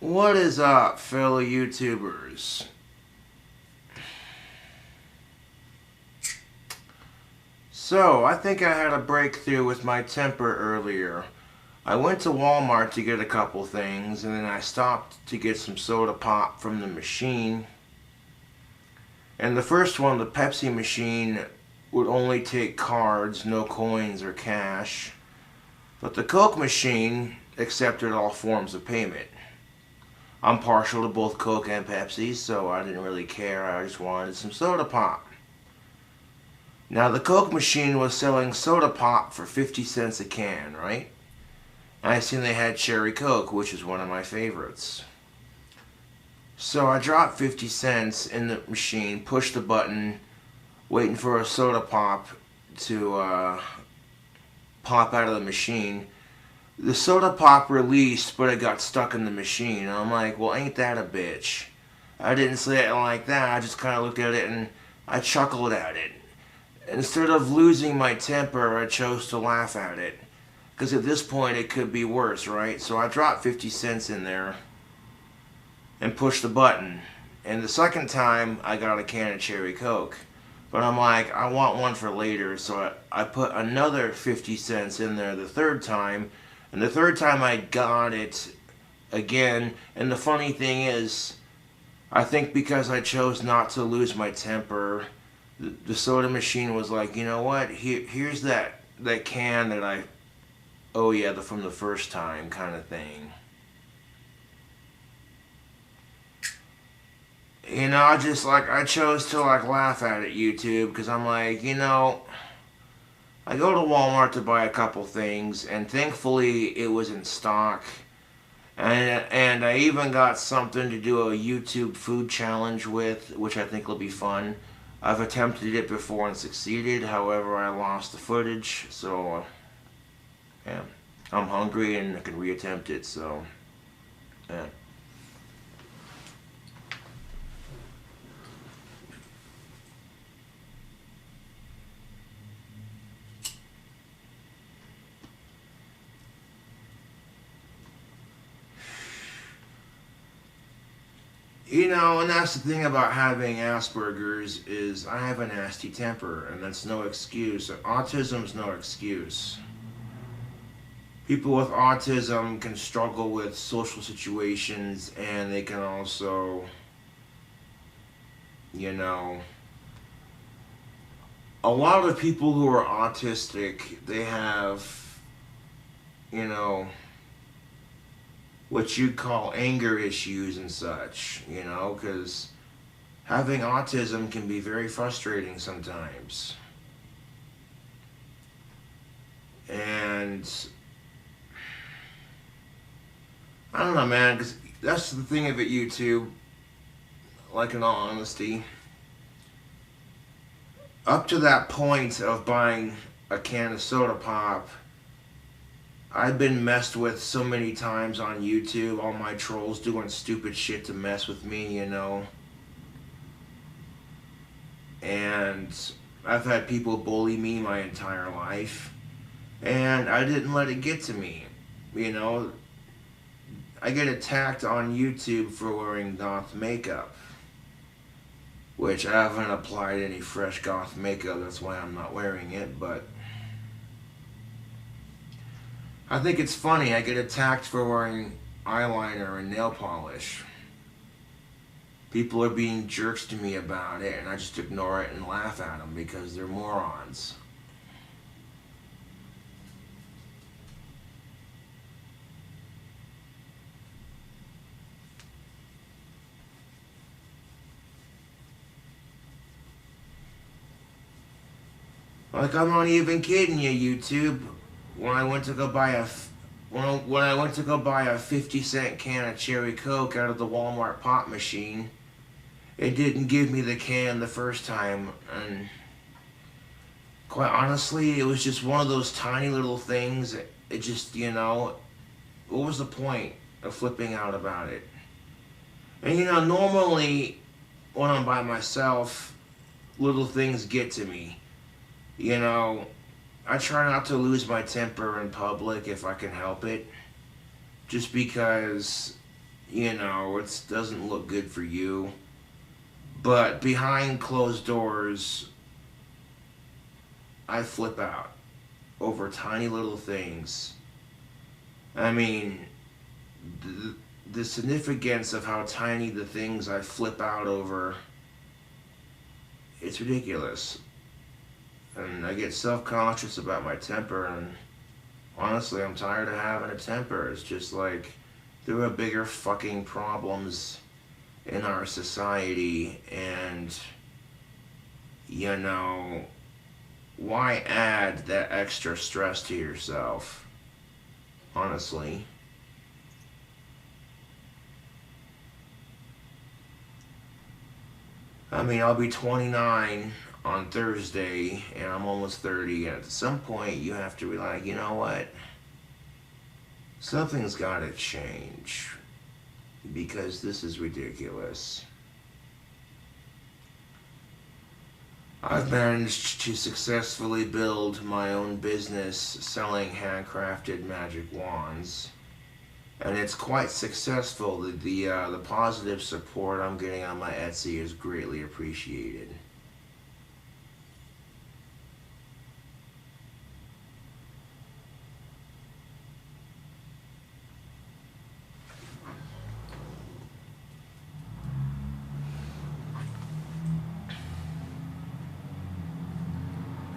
What is up, fellow YouTubers? So, I think I had a breakthrough with my temper earlier. I went to Walmart to get a couple things, and then I stopped to get some soda pop from the machine. And the first one, the Pepsi machine, would only take cards, no coins or cash. But the Coke machine accepted all forms of payment. I'm partial to both Coke and Pepsi, so I didn't really care. I just wanted some soda pop. Now, the Coke machine was selling soda pop for 50 cents a can, right? I seen they had Cherry Coke, which is one of my favorites. So I dropped 50 cents in the machine, pushed the button, waiting for a soda pop to pop out of the machine. The soda pop released, but it got stuck in the machine. And I'm like, well, ain't that a bitch? I didn't say it like that. I just kind of looked at it and I chuckled at it. Instead of losing my temper, I chose to laugh at it. Because at this point, it could be worse, right? So I dropped 50 cents in there and pushed the button. And the second time, I got a can of Cherry Coke. But I'm like, I want one for later. So I put another 50 cents in there the third time. And the third time I got it again. And the funny thing is, I think because I chose not to lose my temper, the soda machine was like, you know what? Here's that can that I owe you from the first time, kind of thing. You know, I chose to laugh at it, YouTube, because I'm like, you know, I go to Walmart to buy a couple things, and thankfully it was in stock. And I even got something to do a YouTube food challenge with, which I think will be fun. I've attempted it before and succeeded, however I lost the footage, so yeah, I'm hungry and I can reattempt it, so yeah. You know, and that's the thing about having Asperger's is I have a nasty temper, and that's no excuse. Autism's no excuse. People with autism can struggle with social situations, and they can also, you know, a lot of people who are autistic, they have, you know, what you'd call anger issues and such, you know, because having autism can be very frustrating sometimes. And I don't know, man, because that's the thing of it, YouTube, like in all honesty. Up to that point of buying a can of soda pop, I've been messed with so many times on YouTube, all my trolls doing stupid shit to mess with me, you know. And I've had people bully me my entire life. And I didn't let it get to me, you know. I get attacked on YouTube for wearing goth makeup, which I haven't applied any fresh goth makeup, that's why I'm not wearing it, but I think it's funny. I get attacked for wearing eyeliner and nail polish. People are being jerks to me about it, and I just ignore it and laugh at them because they're morons. Like, I'm not even kidding you, YouTube. When I went to go buy a 50-cent can of Cherry Coke out of the Walmart pop machine, it didn't give me the can the first time, and quite honestly, it was just one of those tiny little things. It just, you know, what was the point of flipping out about it? And you know, normally when I'm by myself, little things get to me. You know, I try not to lose my temper in public if I can help it. Just because you know, it doesn't look good for you. But behind closed doors, I flip out over tiny little things. I mean, the significance of how tiny the things I flip out over, it's ridiculous. And I get self-conscious about my temper, and honestly, I'm tired of having a temper. It's just like, there are bigger fucking problems in our society, and, you know, why add that extra stress to yourself? Honestly. I mean, I'll be 29 on Thursday, and I'm almost 30, and at some point, you have to be like, you know what? Something's gotta change. Because this is ridiculous. I've managed to successfully build my own business selling handcrafted magic wands, and it's quite successful. The positive support I'm getting on my Etsy is greatly appreciated.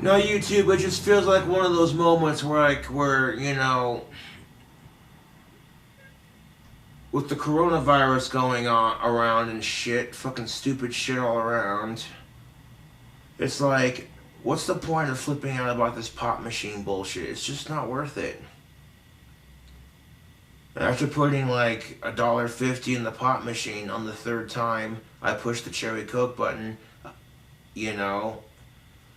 No, YouTube, it just feels like one of those moments where you know, with the coronavirus going on around and shit, fucking stupid shit all around, it's like, what's the point of flipping out about this pop machine bullshit? It's just not worth it. After putting like $1.50 in the pop machine on the third time I pushed the cherry Coke button, you know,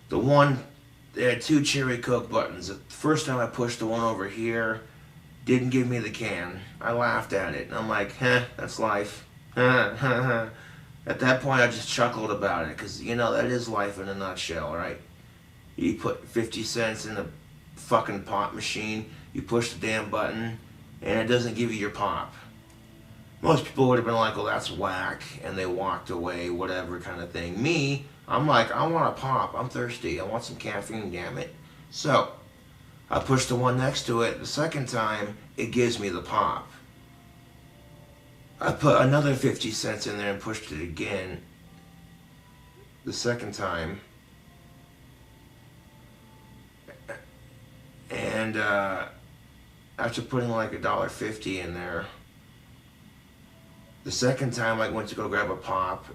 the one, they had two cherry Coke buttons. The first time I pushed the one over here, didn't give me the can. I laughed at it. And I'm like, that's life. At that point, I just chuckled about it. Because, you know, that is life in a nutshell, right? You put 50 cents in the fucking pop machine, you push the damn button, and it doesn't give you your pop. Most people would have been like, well, that's whack, and they walked away, whatever kind of thing. Me, I'm like, I want a pop. I'm thirsty. I want some caffeine, damn it. So, I push the one next to it. The second time, it gives me the pop. I put another 50 cents in there and pushed it again. The second time. And after putting like $1.50 in there, the second time I went to go grab a pop,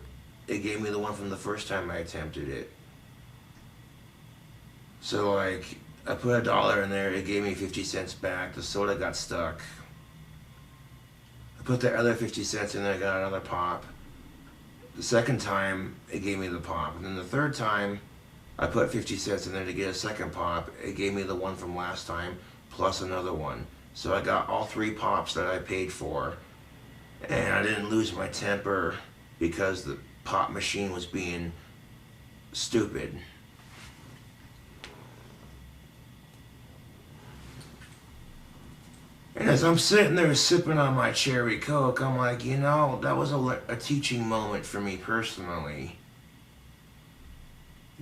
it gave me the one from the first time I attempted it. So like, I put $1 in there, it gave me 50 cents back, the soda got stuck. I put the other 50 cents in there, got another pop. The second time, it gave me the pop. And then the third time, I put 50 cents in there to get a second pop. It gave me the one from last time, plus another one. So I got all 3 pops that I paid for. And I didn't lose my temper because the pop machine was being stupid. And as I'm sitting there sipping on my cherry Coke, I'm like, you know, that was a teaching moment for me personally.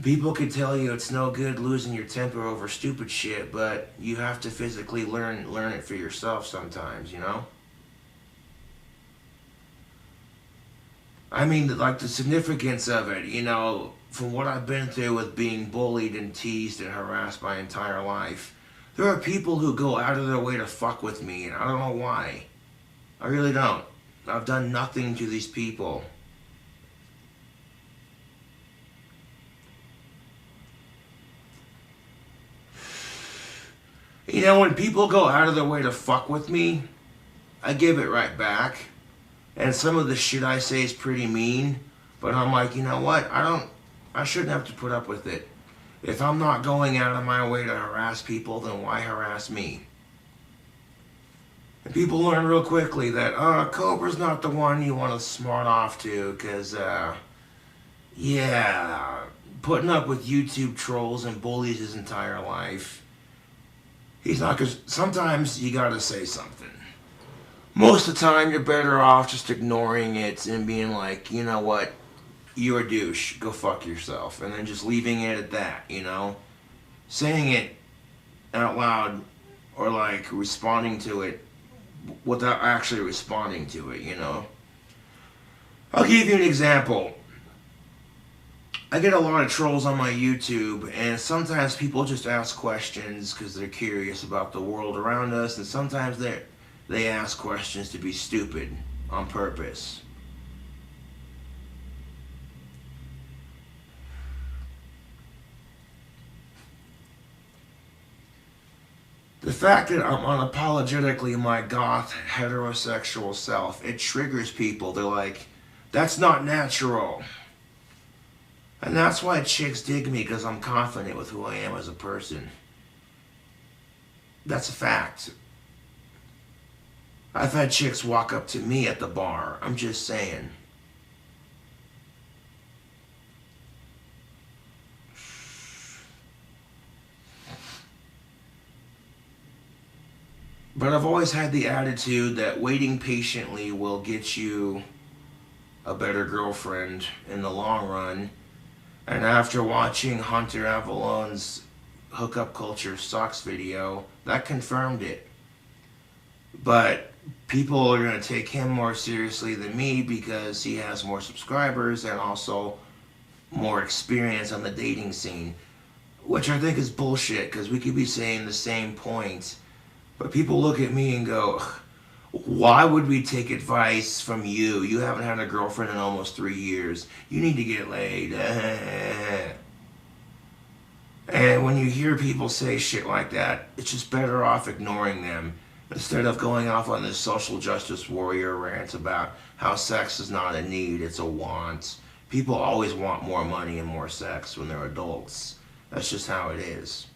People could tell you it's no good losing your temper over stupid shit, but you have to physically learn it for yourself sometimes, you know? I mean, like the significance of it, you know, from what I've been through with being bullied and teased and harassed my entire life, there are people who go out of their way to fuck with me, and I don't know why. I really don't. I've done nothing to these people. You know, when people go out of their way to fuck with me, I give it right back. And some of the shit I say is pretty mean, but I'm like, you know what? I shouldn't have to put up with it. If I'm not going out of my way to harass people, then why harass me? And people learn real quickly that, Cobra's not the one you want to smart off to, because, yeah, putting up with YouTube trolls and bullies his entire life, he's not, because sometimes you gotta say something. Most of the time, you're better off just ignoring it and being like, you know what, you're a douche, go fuck yourself. And then just leaving it at that, you know? Saying it out loud or like responding to it without actually responding to it, you know? I'll give you an example. I get a lot of trolls on my YouTube, and sometimes people just ask questions because they're curious about the world around us, and sometimes they ask questions to be stupid on purpose. The fact that I'm unapologetically my goth heterosexual self, it triggers people. They're like, that's not natural. And that's why chicks dig me, because I'm confident with who I am as a person. That's a fact. I've had chicks walk up to me at the bar. I'm just saying. But I've always had the attitude that waiting patiently will get you a better girlfriend in the long run. And after watching Hunter Avalon's Hookup Culture Sucks video, that confirmed it. But people are going to take him more seriously than me because he has more subscribers and also more experience on the dating scene. Which I think is bullshit, because we could be saying the same point. But people look at me and go, why would we take advice from you? You haven't had a girlfriend in almost 3 years. You need to get laid. And when you hear people say shit like that, it's just better off ignoring them instead of going off on this social justice warrior rant about how sex is not a need, it's a want. People always want more money and more sex when they're adults. That's just how it is.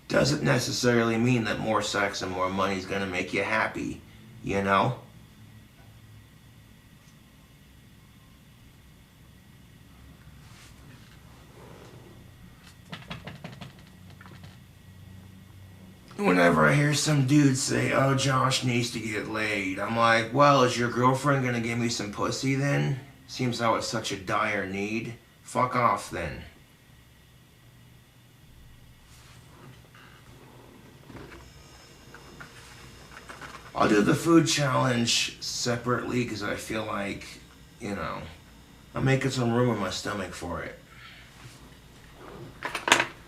Doesn't necessarily mean that more sex and more money is going to make you happy, you know? Whenever I hear some dude say, oh, Josh needs to get laid, I'm like, well, is your girlfriend going to give me some pussy then? Seems how it's such a dire need. Fuck off then. I'll do the food challenge separately because I feel like, you know, I'm making some room in my stomach for it.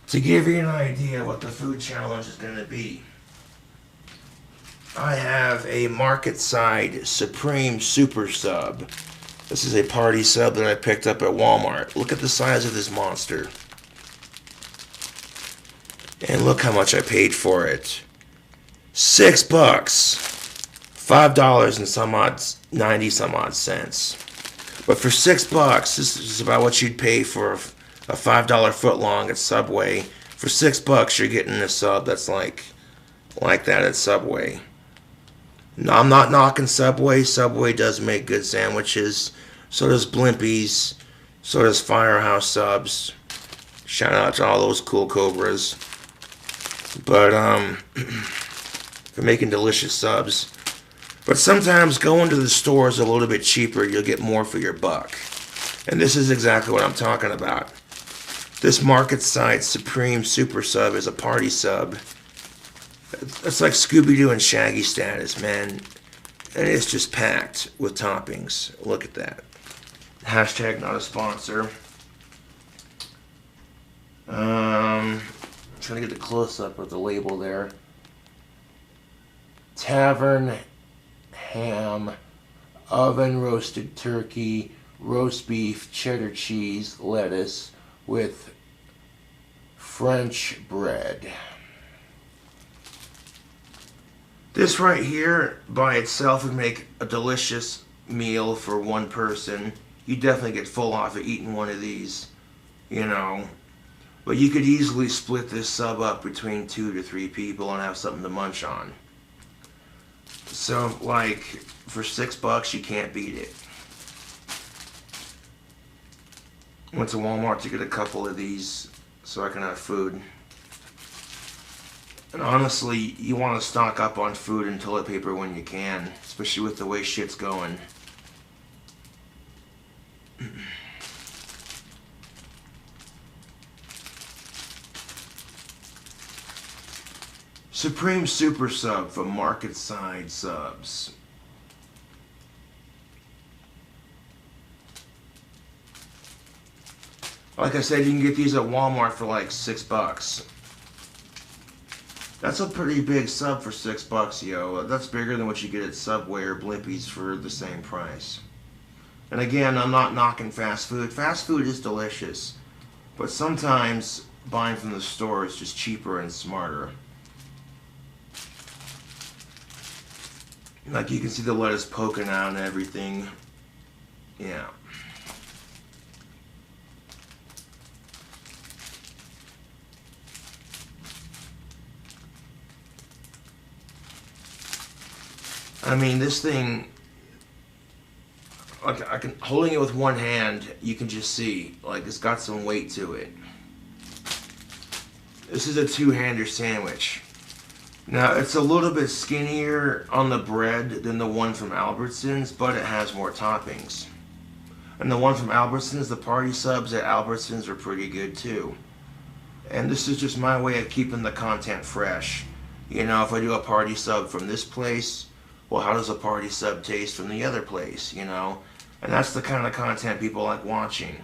To give you an idea what the food challenge is going to be, I have a Market Side Supreme Super Sub. This is a party sub that I picked up at Walmart. Look at the size of this monster. And look how much I paid for it. $6. $5 and some odd, 90 some odd cents. But for $6, this is about what you'd pay for a $5 footlong at Subway. For $6, you're getting a sub that's like that at Subway. No, I'm not knocking Subway. Subway does make good sandwiches. So does Blimpies. So does Firehouse Subs. Shout out to all those cool Cobras. But for making delicious subs. But sometimes going to the store is a little bit cheaper. You'll get more for your buck. And this is exactly what I'm talking about. This Market Side Supreme Super Sub is a party sub. It's like Scooby-Doo and Shaggy status, man. And it's just packed with toppings. Look at that. Hashtag not a sponsor. Trying to get the close-up of the label there. Tavern ham, oven roasted turkey, roast beef, cheddar cheese, lettuce with French bread. This right here by itself would make a delicious meal for one person. You definitely get full off of eating one of these, you know. But you could easily split this sub up between 2 to 3 people and have something to munch on. So, like, for $6, you can't beat it. Went to Walmart to get a couple of these so I can have food. And honestly, you want to stock up on food and toilet paper when you can, especially with the way shit's going. Supreme Super Sub from Market Side Subs. Like I said, you can get these at Walmart for like $6. That's a pretty big sub for $6, yo. That's bigger than what you get at Subway or Blimpies for the same price. And again, I'm not knocking fast food. Fast food is delicious, but sometimes buying from the store is just cheaper and smarter. Like you can see the lettuce poking out and everything. Yeah. I mean, this thing, like I can, holding it with one hand, you can just see, like it's got some weight to it. This is a two-hander sandwich. Now, it's a little bit skinnier on the bread than the one from Albertsons, but it has more toppings. And the one from Albertsons, the party subs at Albertsons are pretty good too. And this is just my way of keeping the content fresh. You know, if I do a party sub from this place, well, how does a party sub taste from the other place, you know? And that's the kind of content people like watching.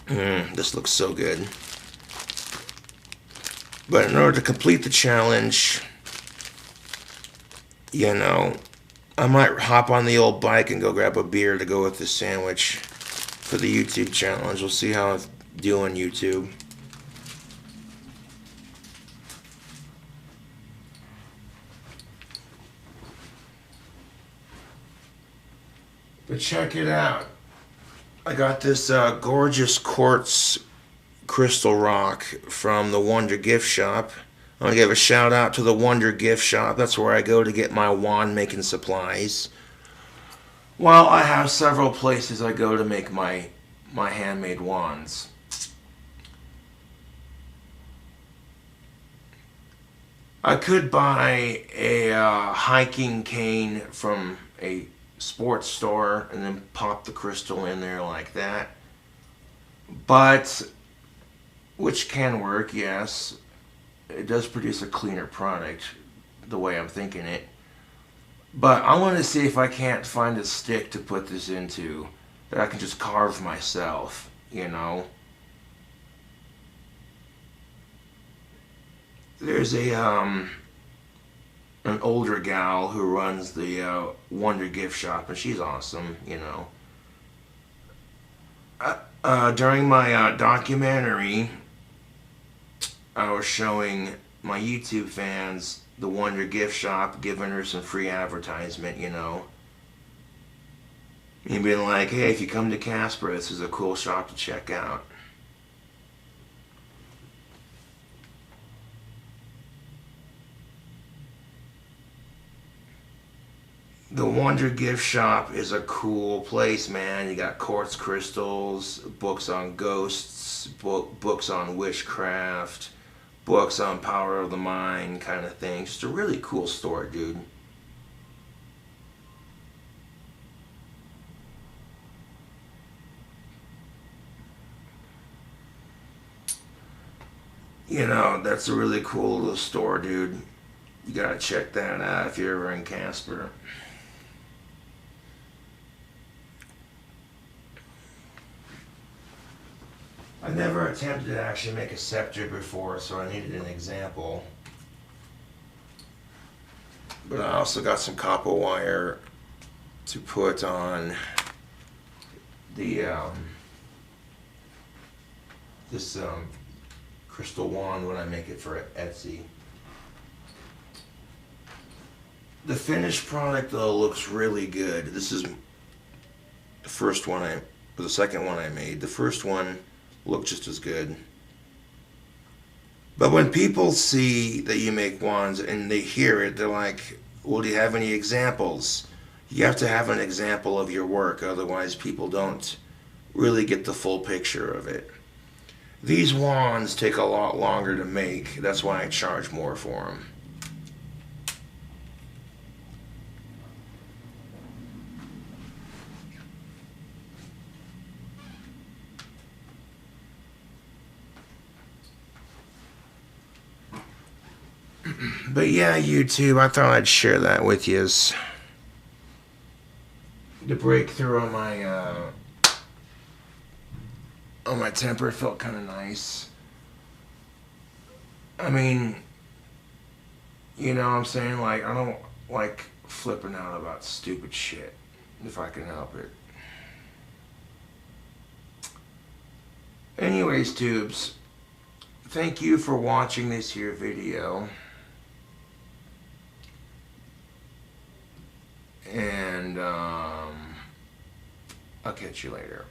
This looks so good. But in order to complete the challenge, you know, I might hop on the old bike and go grab a beer to go with the sandwich for the YouTube challenge. We'll see how I do on YouTube. But check it out. I got this gorgeous quartz crystal rock from the Wonder Gift Shop. I want to give a shout out to the Wonder Gift Shop. That's where I go to get my wand making supplies. Well, I have several places I go to make my handmade wands. I could buy a hiking cane from a sports store and then pop the crystal in there like that, but which can work, yes. It does produce a cleaner product the way I'm thinking it, but I want to see if I can't find a stick to put this into that I can just carve myself, you know. There's an older gal who runs the Wonder Gift Shop, and she's awesome, you know. During my documentary, I was showing my YouTube fans the Wonder Gift Shop, giving her some free advertisement, you know. And being like, hey, if you come to Casper, this is a cool shop to check out. The Wonder Gift Shop is a cool place, man. You got quartz crystals, books on ghosts, books on witchcraft, books on power of the mind kind of thing. Just a really cool store, dude. You know, that's a really cool little store, dude. You gotta check that out if you're ever in Casper. I never attempted to actually make a scepter before, so I needed an example. But I also got some copper wire to put on the this crystal wand when I make it for Etsy. The finished product though looks really good. This is the first one or the second one I made. The first one looked just as good. But when people see that you make wands and they hear it, they're like, well, do you have any examples? You have to have an example of your work, otherwise people don't really get the full picture of it. These wands take a lot longer to make. That's why I charge more for them. But yeah, YouTube, I thought I'd share that with you. The breakthrough on my temper felt kind of nice. I mean, you know what I'm saying? Like, I don't like flipping out about stupid shit if I can help it. Anyways, tubes, thank you for watching this here video. And I'll catch you later.